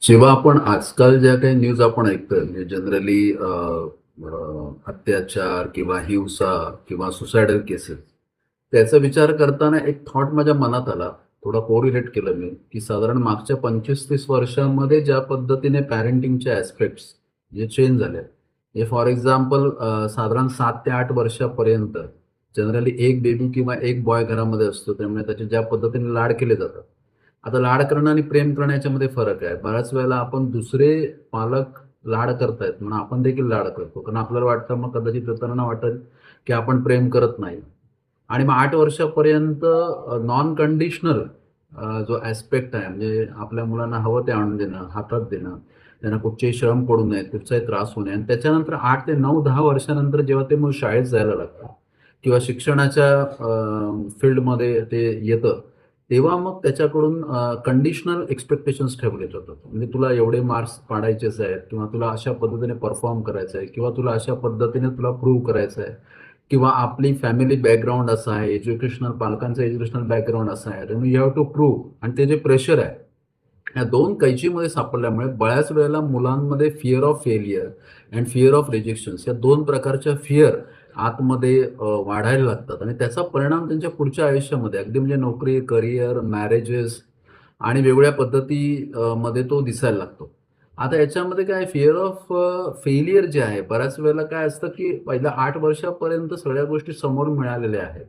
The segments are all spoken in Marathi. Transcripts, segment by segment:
जेव्हा आपण आजकाल ज्या काही न्यूज आपण ऐकतोय म्हणजे जनरली अत्याचार किंवा हिंसा किंवा सुसायडल केसेस त्याचा विचार करताना एक थॉट माझ्या मनात आला. थोडा कोरिलेट केलं मी, की साधारण मागच्या 25-30 वर्षांमध्ये ज्या पद्धतीने पॅरेंटिंगचे ॲस्पेक्ट्स जे चेंज झाले. म्हणजे फॉर एक्झाम्पल साधारण 7 ते 8 वर्षापर्यंत जनरली एक बेबी किंवा एक बॉय घरामध्ये असतो. त्यामुळे त्याचे ज्या पद्धतीने लाड केले जातात. आता लाड करणं आणि प्रेम करणं याच्यामध्ये फरक आहे. बऱ्याच वेळेला आपण दुसरे पालक लाड करतायत म्हणून आपण देखील लाड करतो. कारण आपल्याला वाटतं मग कदाचित इतरांना वाटेल, की आपण प्रेम करत नाही. आणि मग 8 वर्षापर्यंत नॉन कंडिशनल जो ॲस्पेक्ट आहे म्हणजे आपल्या मुलांना हवं ते आणून देणं, हातात देणं, त्यांना कुठचेही श्रम पडू नयेत, कुठचाही त्रास होऊ नये आणि त्याच्यानंतर 8 ते 9-10 वर्षानंतर जेव्हा ते मूल शाळेत जायला लागतं किंवा शिक्षणाच्या फील्डमध्ये ते येतं, तेव्हा मग त्याच्याकडून कंडिशनल एक्स्पेक्टेशन्स ठेवले जातात. म्हणजे तुला एवढे मार्क्स पाडायचेच आहेत किंवा तुला अशा पद्धतीने परफॉर्म करायचं आहे किंवा तुला अशा पद्धतीने तुला प्रूव्ह करायचं आहे किंवा आपली फॅमिली बॅकग्राऊंड असं आहे, पालकांचं एज्युकेशनल बॅकग्राऊंड असं आहे. यू हॅव टू प्रूव्ह आणि ते जे प्रेशर आहे, या 2 कैचीमध्ये सापडल्यामुळे बऱ्याच वेळेला मुलांमध्ये fear of failure and fear of rejections या 2 प्रकारच्या फिअर आतमध्ये वाढायला लागतात आणि त्याचा परिणाम त्यांच्या पुढच्या आयुष्यामध्ये अगदी म्हणजे नोकरी, करियर, मॅरेजेस आणि वेगवेगळ्या पद्धती मध्ये तो दिसायला लागतो. आता याच्यामध्ये काय फिअर ऑफ फेल्युअर जे आहे, बऱ्याच वेळेला काय असतं, की पहिल्या 8 वर्षापर्यंत सगळ्या गोष्टी समोर मिळालेल्या आहेत.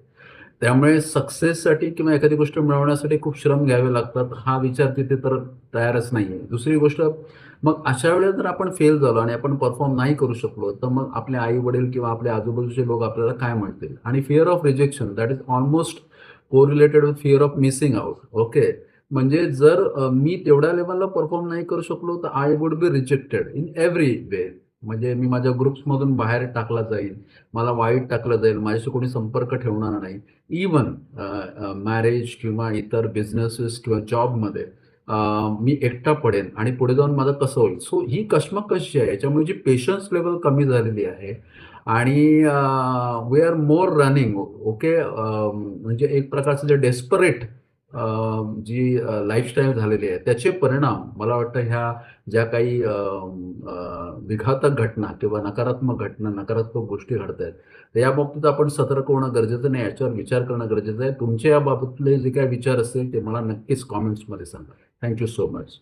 त्यामुळे सक्सेससाठी किंवा एखादी गोष्ट मिळवण्यासाठी खूप श्रम घ्यावे लागतात, हा विचार तिथे तर तयारच नाहीये. दुसरी गोष्ट, मग अशा वेळेला जर आपण फेल झालो आणि आपण परफॉर्म नाही करू शकलो, तर मग आपले आई-वडील किंवा आपले आजूबाजूचे लोक आपल्याला काय म्हणतील? आणि fear of rejection that is almost correlated with fear of missing out. Okay. म्हणजे जर मी तेवढ्या लेव्हलला परफॉर्म नाही करू शकलो, तर I would be rejected in every way. म्हणजे मी माझ्या ग्रुप्समधून बाहेर टाकला जाईल, मला वाईट टाकलं जाईल, माझ्याशी कोणी संपर्क ठेवणार नाही. इव्हन मॅरेज किंवा इतर बिझनेसेस किंवा जॉबमध्ये मी एकटा पडेन आणि पुढे जाऊन माझं कसं होईल? सो ही कशी आहे, याच्यामुळे जी पेशन्स लेव्हल कमी झालेली आहे आणि we are more running. Okay. म्हणजे एक प्रकारचं जे डेस्परेट जी लाईफस्टाईल झालेली आहे, त्याचे परिणाम मला वाटतं ह्या ज्या काही विघातक घटना किंवा नकारात्मक घटना, नकारात्मक गोष्टी घडतायत, तर या बाबतीत आपण सतर्क होणं गरजेचं नाही, याच्यावर विचार करणं गरजेचं आहे. तुमचे या बाबतीतले जे काही विचार असतील ते मला नक्कीच कमेंट्समध्ये सांगा. Thank you so much.